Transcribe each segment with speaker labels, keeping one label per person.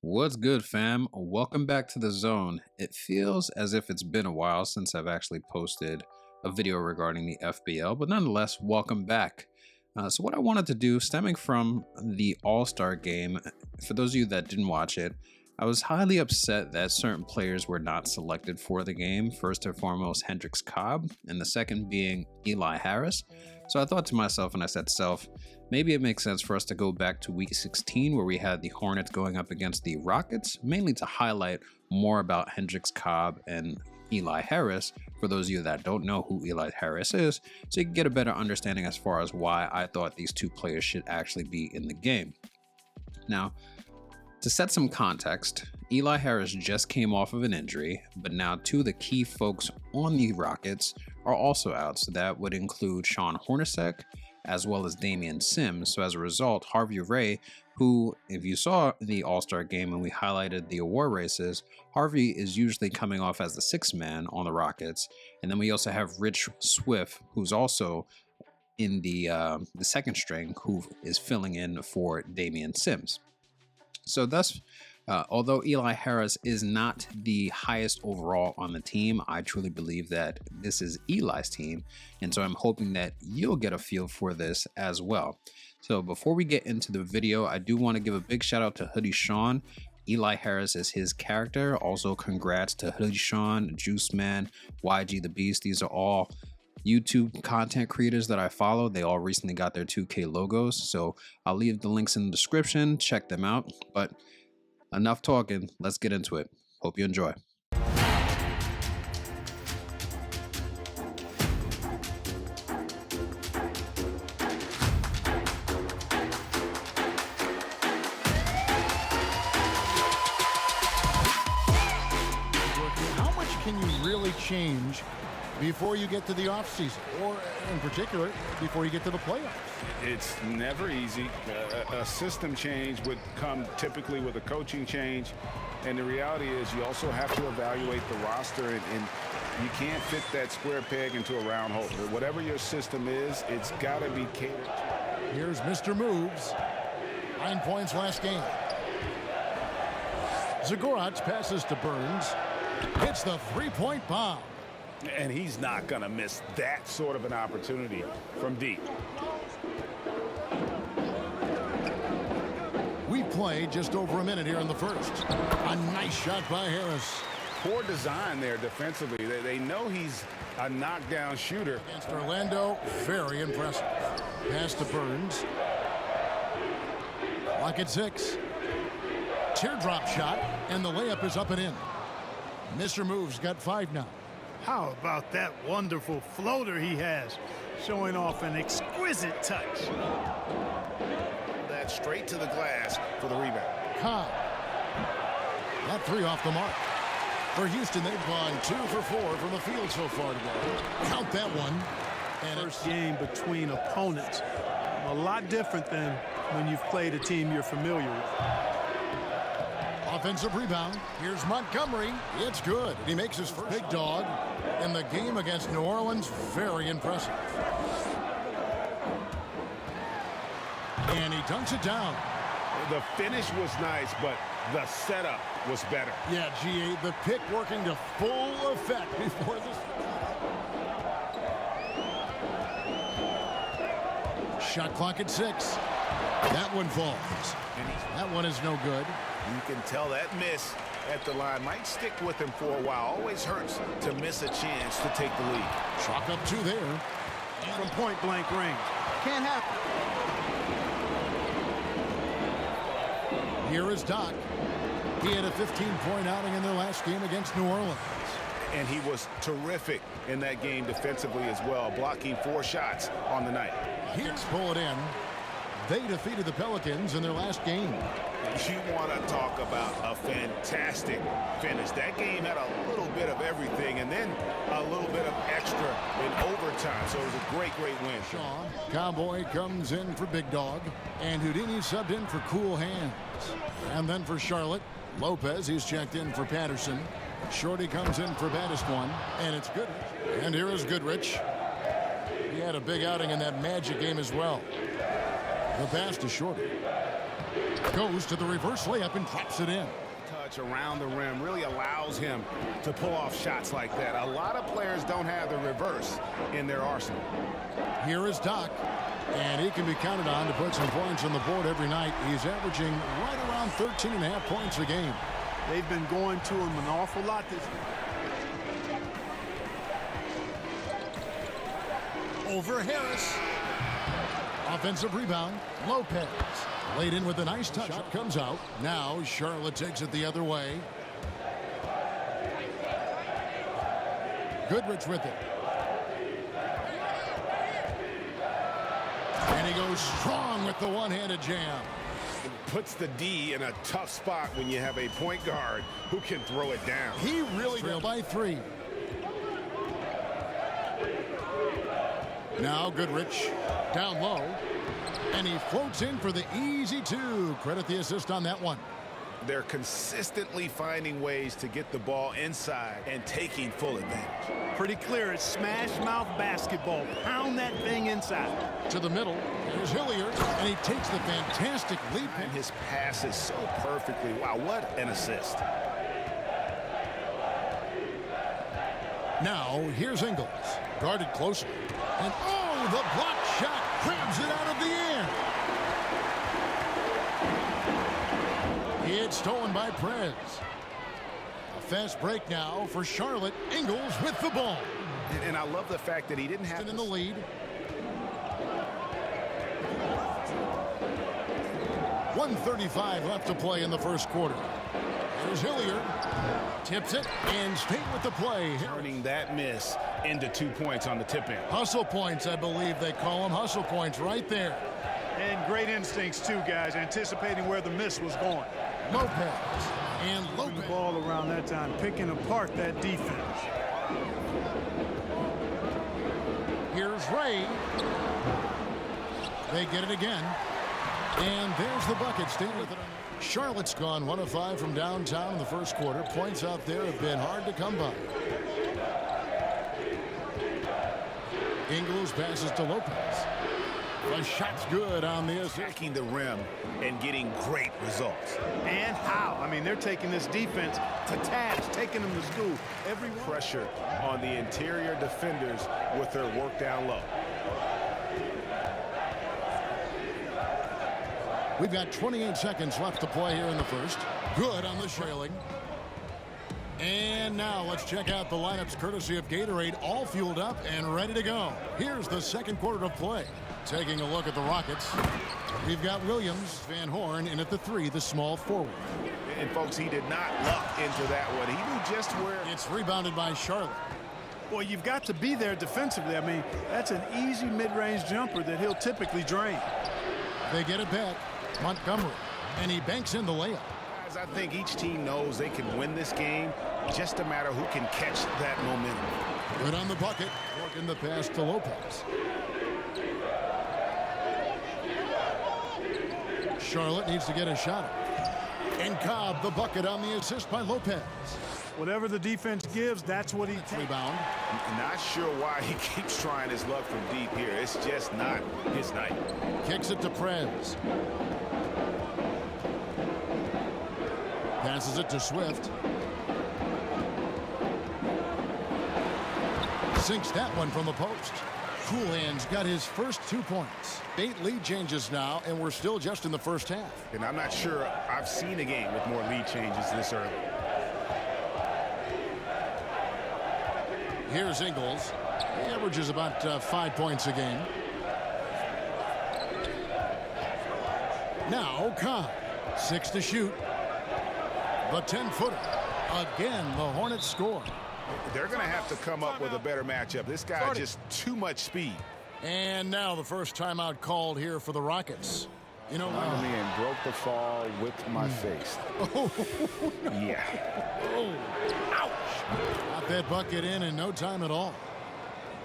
Speaker 1: What's good, fam? Welcome back to the zone. It feels as if it's been a while since I've actually posted a video regarding the FBL, but nonetheless, welcome back. So what I wanted to do, stemming from the All-Star game, for those of you that didn't watch it, I was highly upset that certain players were not selected for the game. First and foremost, Hendrixx Cobb, and the second being Eli Harris. So I thought to myself, and I said, maybe it makes sense for us to go back to week 16 where we had the Hornets going up against the Rockets, mainly to highlight more about Hendrixx Cobb and Eli Harris, for those of you that don't know who Eli Harris is, so you can get a better understanding as far as why I thought these two players should actually be in the game. Now, to set some context, Eli Harris just came off of an injury, but now two of the key folks on the Rockets are also out, so that would include Charlotte Hornets as well as Damian Sims. So as a result, Harvey Ray, who, if you saw the All-Star game and we highlighted the award races, Harvey is usually coming off as the sixth man on the Rockets. And then we also have Rich Swift, who's also in the second string, who is filling in for Damian Sims. So thus, although Eli Harris is not the highest overall on the team, I truly believe that this is Eli's team. And so I'm hoping that you'll get a feel for this as well. So before we get into the video, I do want to give a big shout out to HoodieShawnn. Eli Harris is his character. Also, congrats to HoodieShawnn, JuiceMan, YGThaBeast. These are all YouTube content creators that I follow. They all recently got their 2K logos, so I'll leave the links in the description. Check them out. But enough talking, let's get into it. Hope you enjoy.
Speaker 2: How much can you really change before you get to the offseason, or in particular, before you get to the playoffs?
Speaker 3: It's never easy. A system change would come typically with a coaching change, and the reality is you also have to evaluate the roster, and you can't fit that square peg into a round hole. Whatever your system is, it's got to be catered to.
Speaker 2: Here's Mr. Moves. 9 points last game. Zagoracz passes to Burns. Hits the three-point bomb.
Speaker 3: And he's not going to miss that sort of an opportunity from deep.
Speaker 2: We play just over a minute here in the first. A nice shot by Harris.
Speaker 3: Poor design there defensively. They know he's a knockdown shooter.
Speaker 2: Against Orlando, very impressive. Pass to Burns. Lock at 6. Teardrop shot, and the layup is up and in. Mr. Moves got 5 now.
Speaker 4: How about that wonderful floater he has, showing off an exquisite touch.
Speaker 3: That straight to the glass for the rebound.
Speaker 2: Cobb. That 3 off the mark. For Houston, they've gone 2 for 4 from the field so far today. Count that one.
Speaker 4: And first game between opponents. A lot different than when you've played a team you're familiar with.
Speaker 2: Offensive rebound. Here's Montgomery. It's good. He makes his first. Big dog. In the game against New Orleans, very impressive. And he dunks it down.
Speaker 3: The finish was nice, but the setup was better.
Speaker 2: Yeah, GA, the pick working to full effect before this. Shot clock at 6. That one falls. That one is no good.
Speaker 3: You can tell that miss at the line might stick with him for a while. Always hurts to miss a chance to take the lead.
Speaker 2: Chalk up 2 there.
Speaker 4: From point-blank range. Can't happen.
Speaker 2: Here is Doc. He had a 15-point outing in their last game against New Orleans.
Speaker 3: And he was terrific in that game defensively as well, blocking 4 shots on the night.
Speaker 2: Hicks pull it in. They defeated the Pelicans in their last game.
Speaker 3: You want to talk about a fantastic finish. That game had a little bit of everything and then a little bit of extra in overtime. So it was a great win.
Speaker 2: Shaw, Cowboy comes in for Big Dog, and Houdini subbed in for Cool Hands. And then for Charlotte, Lopez, he's checked in for Patterson. Shorty comes in for baddest one, and it's Goodrich. And here is Goodrich. He had a big outing in that Magic game as well. The pass to Shorty. Goes to the reverse layup and drops it in.
Speaker 3: Touch around the rim really allows him to pull off shots like that. A lot of players don't have the reverse in their arsenal.
Speaker 2: Here is Doc, and he can be counted on to put some points on the board every night. He's averaging right around 13.5 points a game.
Speaker 4: They've been going to him an awful lot this year.
Speaker 2: Over Harris. Offensive rebound. Lopez. Laid in with a nice touch. Shot comes out. Now Charlotte takes it the other way. Goodrich with it. And he goes strong with the one-handed jam.
Speaker 3: It puts the D in a tough spot when you have a point guard who can throw it down.
Speaker 2: He really trailed by 3. Now Goodrich down low. And he floats in for the easy 2. Credit the assist on that one.
Speaker 3: They're consistently finding ways to get the ball inside and taking full advantage.
Speaker 4: Pretty clear. It's smash mouth basketball. Pound that thing inside.
Speaker 2: To the middle. Here's Hilliard. And he takes the fantastic leap.
Speaker 3: And his pass is so perfectly. Wow, what an assist.
Speaker 2: Now here's Ingles. Guarded closely. And oh, the block shot grabs it out of the air. It's stolen by Prez. A fast break now for Charlotte. Ingles with the ball.
Speaker 3: And I love the fact that he didn't have
Speaker 2: in the lead. .135 left to play in the first quarter. Here's Hilliard. Tips it and staying with the play.
Speaker 3: Turning that miss into 2 points on the tip in.
Speaker 2: Hustle points, I believe they call them. Hustle points right there.
Speaker 4: And great instincts, too, guys, anticipating where the miss was going.
Speaker 2: Lopez. And
Speaker 4: Moving
Speaker 2: Lopez.
Speaker 4: the ball around that time, picking apart that defense.
Speaker 2: Here's Ray. They get it again. And there's the bucket. Stay with it. Charlotte's gone 1 of 5 from downtown in the first quarter. Points out there have been hard to come by. Ingles passes to Lopez. The shot's good on the assist.
Speaker 3: Attacking the rim and getting great results.
Speaker 4: And how? I mean, they're taking this defense to task, taking them to school. Every
Speaker 3: pressure on the interior defenders with their work down low.
Speaker 2: We've got 28 seconds left to play here in the first. Good on the trailing. And now let's check out the lineups courtesy of Gatorade, all fueled up and ready to go. Here's the second quarter of play. Taking a look at the Rockets. We've got Williams, Van Horn, and at the 3, the small forward.
Speaker 3: And folks, he did not luck into that one. He knew just where.
Speaker 2: It's rebounded by Charlotte.
Speaker 4: Well, you've got to be there defensively. I mean, that's an easy mid-range jumper that he'll typically drain.
Speaker 2: They get it back. Montgomery. And he banks in the layup.
Speaker 3: Guys, I think each team knows they can win this game. Just a matter who can catch that momentum.
Speaker 2: Good on the bucket. Working the pass to Lopez. Charlotte needs to get a shot. And Cobb, the bucket on the assist by Lopez.
Speaker 4: Whatever the defense gives, that's what he takes.
Speaker 2: Rebound.
Speaker 3: Not sure why he keeps trying his luck from deep here. It's just not his night.
Speaker 2: Kicks it to Prez. Passes it to Swift. Sinks that one from the post. Coolhand's got his first 2 points. 8 lead changes now, and we're still just in the first half.
Speaker 3: And I'm not sure I've seen a game with more lead changes this early.
Speaker 2: Here's Ingles. He averages about 5 points a game. Now Cobb. 6 to shoot. The 10-footer. Again, the Hornets score.
Speaker 3: They're going to have to come up with a better matchup. This guy just too much speed.
Speaker 2: And now the first timeout called here for the Rockets. You know,
Speaker 3: me and broke the fall with my face. Yeah.
Speaker 2: Oh, ouch. Got that bucket in no time at all.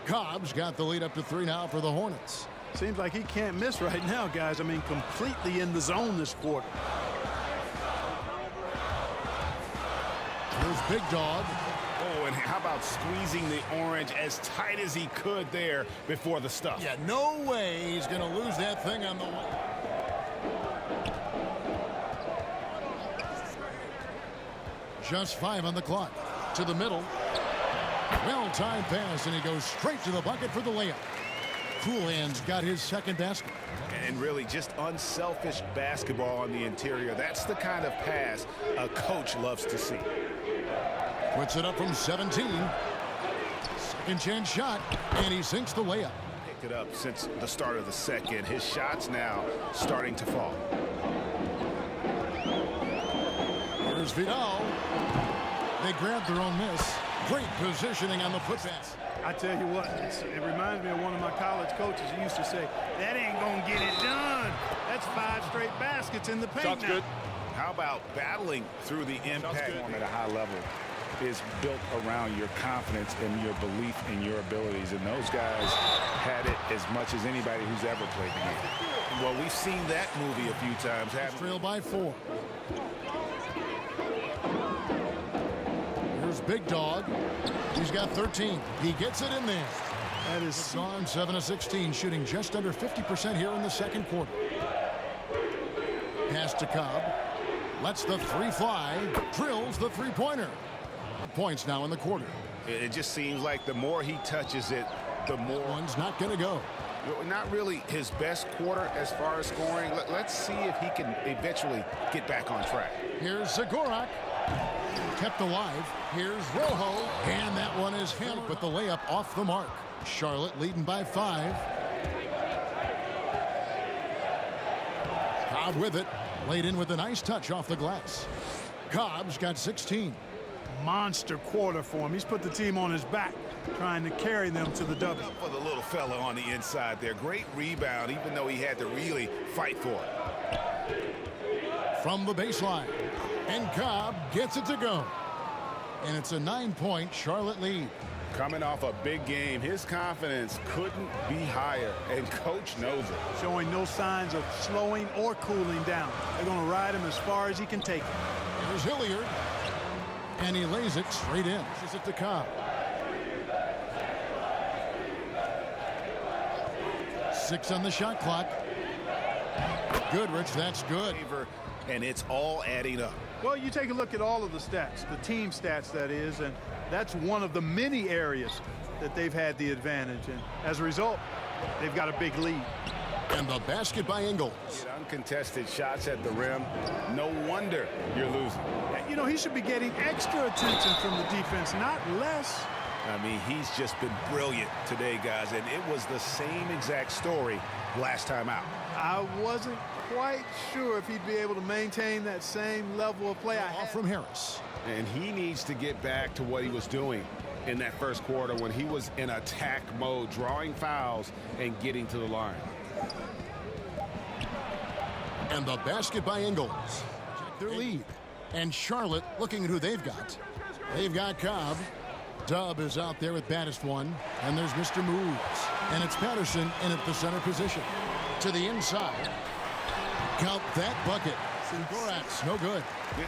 Speaker 2: Cobb's got the lead up to 3 now for the Hornets.
Speaker 4: Seems like he can't miss right now, guys. I mean, completely in the zone this quarter.
Speaker 2: Here's Big Dog.
Speaker 3: Oh, and how about squeezing the orange as tight as he could there before the stuff?
Speaker 2: Yeah, no way he's going to lose that thing on the way. Just 5 on the clock. To the middle. Well-timed pass, and he goes straight to the bucket for the layup. Cool Hands got his second basket.
Speaker 3: And really just unselfish basketball on the interior. That's the kind of pass a coach loves to see.
Speaker 2: Puts it up from 17. Second chance shot, and he sinks the layup.
Speaker 3: Picked it up since the start of the second. His shots now starting to fall.
Speaker 2: Here's Vidal. They grabbed their own miss. Great positioning on the putback.
Speaker 4: I tell you what, it reminds me of one of my college coaches who used to say, that ain't gonna get it done. That's 5 straight baskets in the paint.
Speaker 3: Shots
Speaker 4: now.
Speaker 3: good. How about battling through the impact at a high level is built around your confidence and your belief in your abilities. And those guys had it as much as anybody who's ever played the game. Well, we've seen that movie a few times.
Speaker 2: Trail by 4. Here's Big Dog. He's got 13. He gets it in there. That is gone 7 of 16, shooting just under 50% here in the second quarter. Pass to Cobb. Lets the 3 fly. Drills the 3-pointer. Points now in the quarter.
Speaker 3: It just seems like the more he touches it, the more.
Speaker 2: One's not going to go.
Speaker 3: Not really his best quarter as far as scoring. Let's see if he can eventually get back on track.
Speaker 2: Here's Zagorak. Kept alive. Here's Rojo. And that one is hammered, but the layup off the mark. Charlotte leading by 5. Cobb with it. Laid in with a nice touch off the glass. Cobb's got 16.
Speaker 4: Monster quarter for him. He's put the team on his back, trying to carry them to the W.
Speaker 3: For the little fella on the inside there. Great rebound, even though he had to really fight for it.
Speaker 2: From the baseline. And Cobb gets it to go. And it's a 9-point Charlotte lead.
Speaker 3: Coming off a big game, his confidence couldn't be higher, and coach knows it.
Speaker 4: Showing no signs of slowing or cooling down. They're going to ride him as far as he can take it.
Speaker 2: Here's Hilliard. And he lays it straight in. Pushes it to Cobb. 6 on the shot clock. Goodrich, that's good.
Speaker 3: And it's all adding up.
Speaker 4: Well, you take a look at all of the stats, the team stats, that is, and that's one of the many areas that they've had the advantage. And as a result, they've got a big lead.
Speaker 2: And the basket by Ingles.
Speaker 3: Uncontested shots at the rim. No wonder you're losing.
Speaker 4: You know, he should be getting extra attention from the defense, not less.
Speaker 3: I mean, he's just been brilliant today, guys, and it was the same exact story last time out.
Speaker 4: I wasn't quite sure if he'd be able to maintain that same level of play.
Speaker 2: Off from Harris.
Speaker 3: And he needs to get back to what he was doing in that first quarter when he was in attack mode, drawing fouls and getting to the line.
Speaker 2: And the basket by Ingles. Check their lead. And Charlotte looking at who they've got. They've got Cobb. Dub is out there with baddest one. And there's Mr. Moves. And it's Patterson in at the center position. To the inside. Count that bucket. Goratz, no good.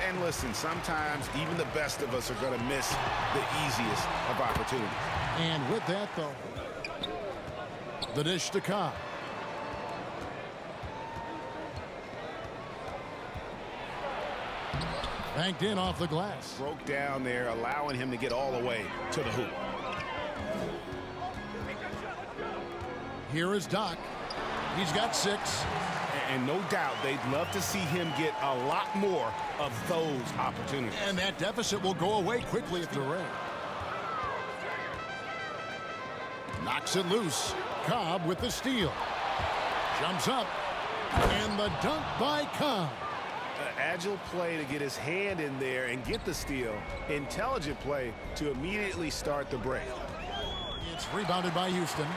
Speaker 3: And listen, sometimes even the best of us are going to miss the easiest of opportunities.
Speaker 2: And with that, though, the dish to Cobb. Banked in off the glass.
Speaker 3: Broke down there, allowing him to get all the way to the hoop.
Speaker 2: Here is Doc. He's got 6.
Speaker 3: And no doubt they'd love to see him get a lot more of those opportunities.
Speaker 2: And that deficit will go away quickly at the rim. Knocks it loose. Cobb with the steal. Jumps up. And the dunk by Cobb.
Speaker 3: Agile play to get his hand in there and get the steal. Intelligent play to immediately start the break.
Speaker 2: It's rebounded by Houston.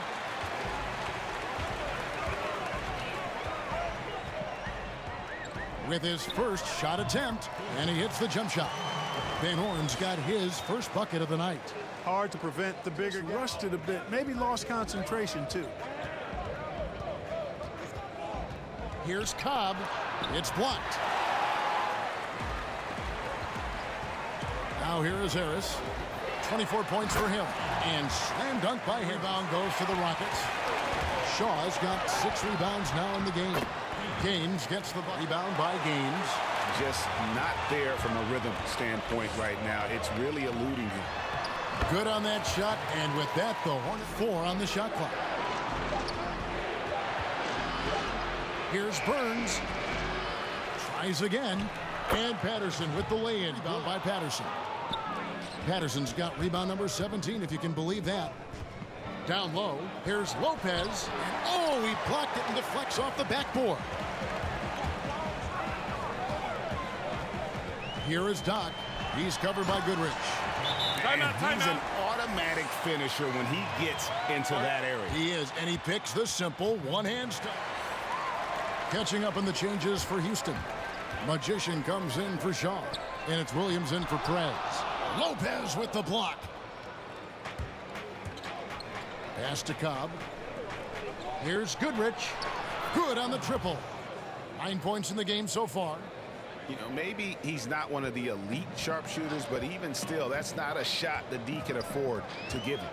Speaker 2: With his first shot attempt, and he hits the jump shot. Van Horn's got his first bucket of the night.
Speaker 4: Hard to prevent the bigger. Rushed it a bit, maybe lost concentration too.
Speaker 2: Here's Cobb. It's blocked. Now here is Harris. 24 points for him. And slam dunk by him. Rebound goes to the Rockets. Shaw's got 6 rebounds now in the game. Gaines gets the rebound by Gaines.
Speaker 3: just not there from a rhythm standpoint right now. It's really eluding him.
Speaker 2: Good on that shot, and with that, the Hornets 4 on the shot clock. Here's Burns. Tries again. And Patterson with the lay-in. Rebound by Patterson. Patterson's got rebound number 17, if you can believe that. Down low, here's Lopez. And oh, he blocked it and deflects off the backboard. Here is Doc. He's covered by Goodrich.
Speaker 3: He's an automatic finisher when he gets into that area.
Speaker 2: He is, and he picks the simple one-hand stop. Catching up on the changes for Houston. Magician comes in for Shaw, and it's Williams in for Perez. Lopez with the block. Pass to Cobb. Here's Goodrich. Good on the triple. 9 points in the game so far.
Speaker 3: You know, maybe he's not one of the elite sharpshooters, but even still, that's not a shot the D can afford to give him.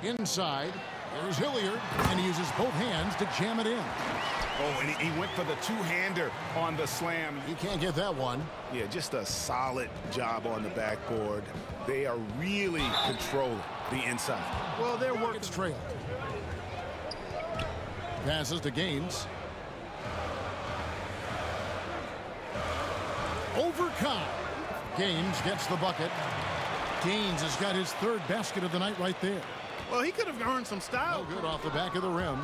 Speaker 2: Inside, there's Hilliard, and he uses both hands to jam it in.
Speaker 3: Oh, and he went for the two-hander on the slam.
Speaker 2: He can't get that one.
Speaker 3: Yeah, just a solid job on the backboard. They are really controlling the inside.
Speaker 2: Well, their work is trailed. Passes to Gaines. Over Cobb. Gaines gets the bucket. Gaines has got his third basket of the night right there.
Speaker 4: Well, he could have earned some style.
Speaker 2: Good off the back of the rim.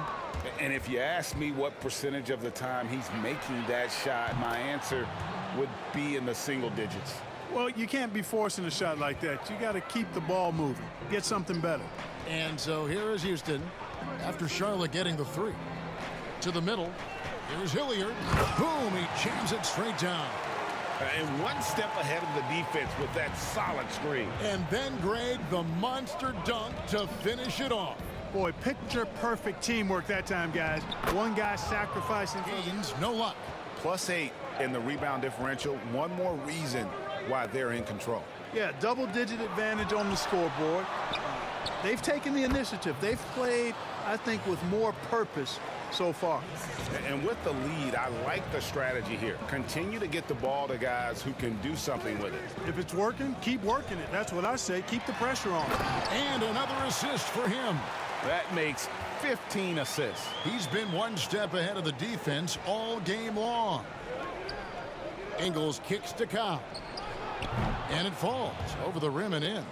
Speaker 3: And if you ask me what percentage of the time he's making that shot, my answer would be in the single digits.
Speaker 4: Well, you can't be forcing a shot like that. You got to keep the ball moving. Get something better.
Speaker 2: And so here is Houston after Charlotte getting the three. To the middle. Here's Hilliard. Boom, he jams it straight down.
Speaker 3: And one step ahead of the defense with that solid screen.
Speaker 2: And then, Greg, the monster dunk to finish it off.
Speaker 4: Boy, picture-perfect teamwork that time, guys. One guy sacrificing.
Speaker 2: Gaines, no luck.
Speaker 3: +8 in the rebound differential. One more reason why they're in control.
Speaker 4: Yeah, double-digit advantage on the scoreboard. They've taken the initiative. They've played, I think, with more purpose so far.
Speaker 3: And with the lead, I like the strategy here. Continue to get the ball to guys who can do something with it.
Speaker 4: If it's working, keep working it. That's what I say. Keep the pressure on.
Speaker 2: And another assist for him.
Speaker 3: That makes 15 assists.
Speaker 2: He's been one step ahead of the defense all game long. Ingles kicks to Cobb. And it falls over the rim and in.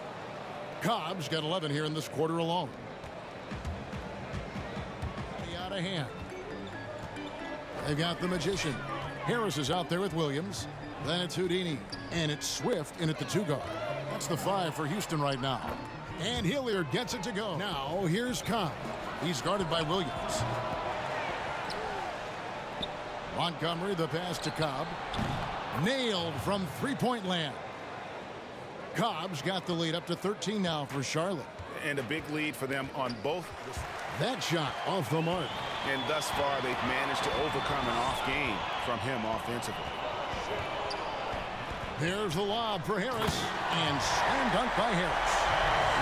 Speaker 2: Cobb's got 11 here in this quarter alone. Out of hand. They've got the Magician. Harris is out there with Williams. Then it's Houdini. And it's Swift in at the 2 guard. That's the 5 for Houston right now. And Hilliard gets it to go. Now here's Cobb. He's guarded by Williams. Montgomery, the pass to Cobb. Nailed from three-point land. Cobb's got the lead up to 13 now for Charlotte.
Speaker 3: And a big lead for them on both.
Speaker 2: That shot off the mark.
Speaker 3: And thus far, they've managed to overcome an off game from him offensively.
Speaker 2: There's the lob for Harris. And slam dunk by Harris.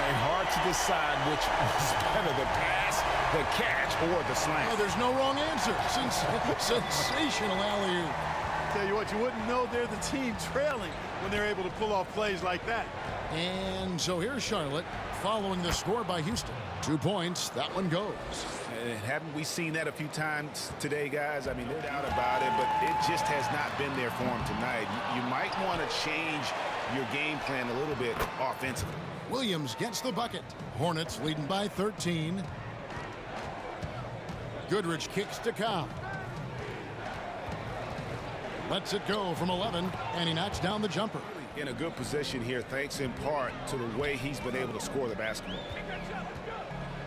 Speaker 3: And hard to decide which was better, the pass, the catch, or the slam.
Speaker 2: Oh, there's no wrong answer. Sensational alley-oop.
Speaker 4: Tell you what, you wouldn't know they're the team trailing when they're able to pull off plays like that.
Speaker 2: And so here's Charlotte following the score by Houston. 2 points. That one goes.
Speaker 3: And haven't we seen that a few times today, guys? I mean, no doubt about it, but it just has not been there for them tonight. You might want to change your game plan a little bit offensively.
Speaker 2: Williams gets the bucket. Hornets leading by 13. Goodrich kicks to Cobb. Lets it go from 11, and he knocks down the jumper.
Speaker 3: In a good position here, thanks in part to the way he's been able to score the basketball.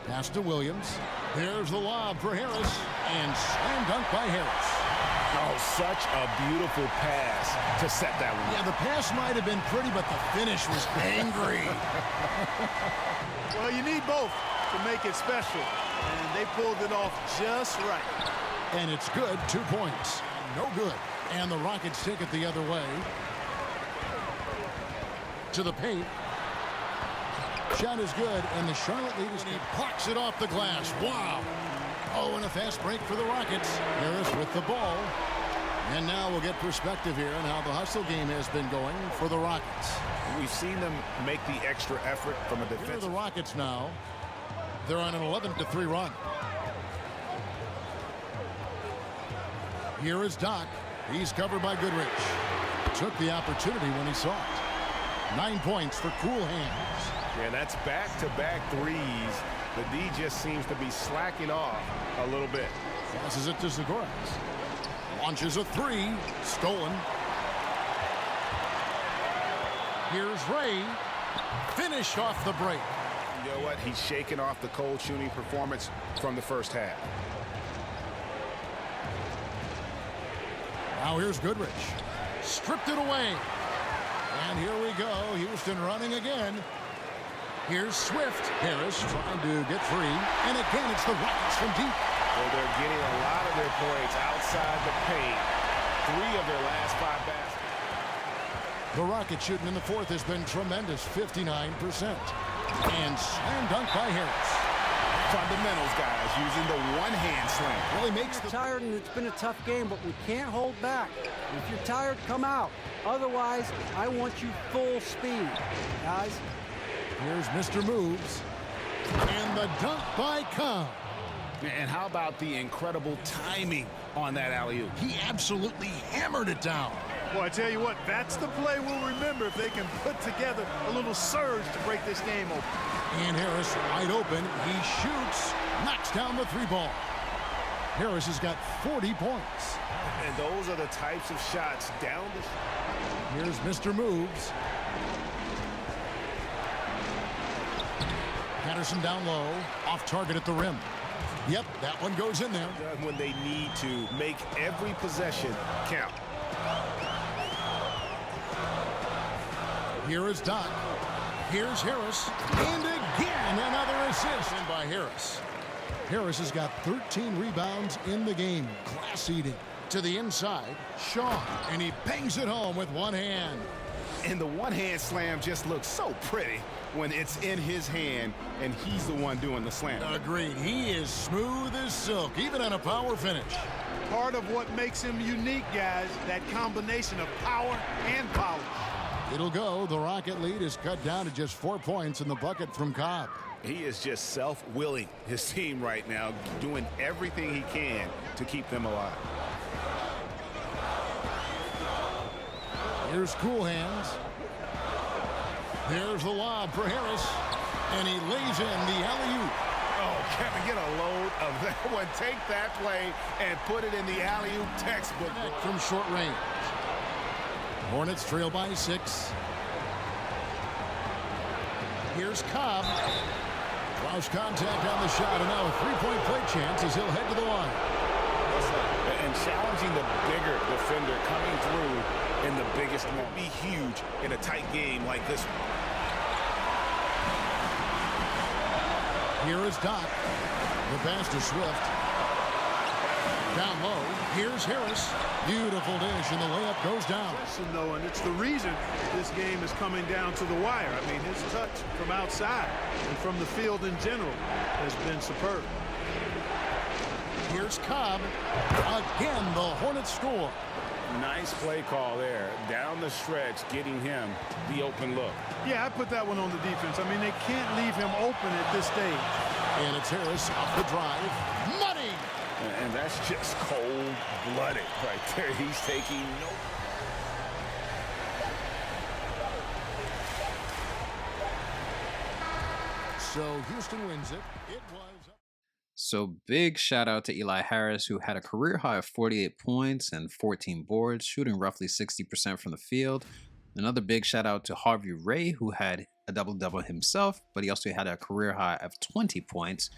Speaker 2: Pass to Williams. There's the lob for Harris, and slam dunk by Harris.
Speaker 3: Oh, such a beautiful pass to set that one.
Speaker 2: Yeah, the pass might have been pretty, but the finish was angry.
Speaker 4: Well, you need both to make it special, and they pulled it off just right.
Speaker 2: And it's good, 2 points. No good. And the Rockets take it the other way. To the paint. Shot is good, and the Charlotte lead is he blocks it off the glass. Wow. Oh, and a fast break for the Rockets. Harris with the ball. And now we'll get perspective here on how the hustle game has been going for the Rockets.
Speaker 3: We've seen them make the extra effort from a defensive.
Speaker 2: Here are the Rockets now. They're on an 11-3 run. Here is Doc. He's covered by Goodrich. Took the opportunity when he saw it. 9 points for Cool Hands.
Speaker 3: Yeah, that's back-to-back threes. The D just seems to be slacking off a little bit.
Speaker 2: Passes it to Zagoras. Launches a three. Stolen. Here's Ray. Finish off the break.
Speaker 3: You know what? He's shaking off the cold shooting performance from the first half.
Speaker 2: Now here's Goodrich. Stripped it away. And here we go. Houston running again. Here's Swift. Harris trying to get free. And again, it's the Rockets from deep.
Speaker 3: Well, they're getting a lot of their points outside the paint. 3 of their last 5 baskets.
Speaker 2: The Rocket shooting in the fourth has been tremendous, 59%. And slam dunk by Harris.
Speaker 3: Fundamentals, guys, using the one-hand slam.
Speaker 2: Really makes the...
Speaker 5: tired, and it's been a tough game, but we can't hold back. If you're tired, come out. Otherwise, I want you full speed, guys.
Speaker 2: Here's Mr. Moves. And the dunk by Cobb.
Speaker 3: And how about the incredible timing on that alley-oop?
Speaker 2: He absolutely hammered it down.
Speaker 4: Well, I tell you what, that's the play we'll remember if they can put together a little surge to break this game open.
Speaker 2: And Harris wide open. He shoots, knocks down the 3 ball. Harris has got 40 points.
Speaker 3: And those are the types of shots down the...
Speaker 2: Here's Mr. Moves. Patterson down low, off target at the rim. Yep, that one goes in there.
Speaker 3: When they need to make every possession count.
Speaker 2: Here is Doc. Here's Harris. And again, another assist by Harris. Harris has got 13 rebounds in the game. Class eating. To the inside, Shaw. And he bangs it home with one hand.
Speaker 3: And the one-hand slam just looks so pretty when it's in his hand and he's the one doing the slam.
Speaker 2: Agreed. He is smooth as silk, even on a power finish.
Speaker 4: Part of what makes him unique, guys, that combination of power and polish.
Speaker 2: It'll go. The Rocket lead is cut down to just 4 points in the bucket from Cobb.
Speaker 3: He is just self-willing his team right now, doing everything he can to keep them alive.
Speaker 2: Here's Cool Hands. There's the lob for Harris. And he lays in the alley-oop.
Speaker 3: Oh, Kevin, get a load of that one. Take that play and put it in the alley-oop textbook.
Speaker 2: From short range. Hornets trail by 6. Here's Cobb. Close contact on the shot, and now a 3-point play chance as he'll head to the line.
Speaker 3: And challenging the bigger defender coming through in the biggest moment. Be huge in a tight game like this one.
Speaker 2: Here is Doc. The pass to Swift. Down low. Here's Harris. Beautiful dish, and the layup goes down.
Speaker 4: And it's the reason this game is coming down to the wire. I mean, his touch from outside and from the field in general has been superb.
Speaker 2: Here's Cobb. Again, the Hornets score.
Speaker 3: Nice play call there. Down the stretch, getting him the open look.
Speaker 4: Yeah, I put that one on the defense. I mean, they can't leave him open at this stage.
Speaker 2: And it's Harris off the drive. Money!
Speaker 3: And that's just cold-blooded right there. He's taking no...
Speaker 2: So Houston wins it. It was...
Speaker 1: So big shout out to Eli Harris, who had a career high of 48 points and 14 boards, shooting roughly 60% from the field. Another big shout out to Harvey Ray, who had a double-double himself, but he also had a career high of 20 points.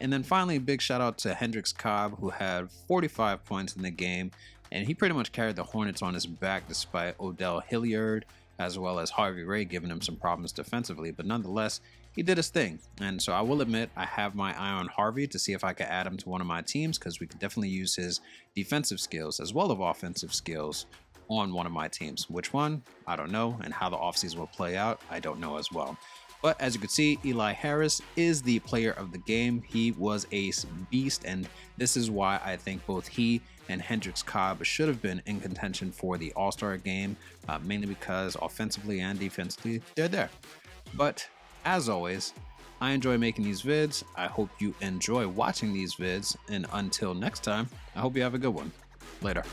Speaker 1: And then finally, a big shout out to Hendrixx Cobb, who had 45 points in the game, and he pretty much carried the Hornets on his back despite Odell Hilliard, as well as Harvey Ray giving him some problems defensively. But nonetheless, he did his thing. And so I will admit, I have my eye on Harvey to see if I can add him to one of my teams, because we could definitely use his defensive skills as well as offensive skills on one of my teams. Which one? I don't know. And how the offseason will play out, I don't know as well. But as you can see, Eli Harris is the player of the game. He was a beast, and this is why I think both he and Hendrixx Cobb should have been in contention for the All-Star game, mainly because offensively and defensively, they're there. But as always, I enjoy making these vids. I hope you enjoy watching these vids. And until next time, I hope you have a good one. Later.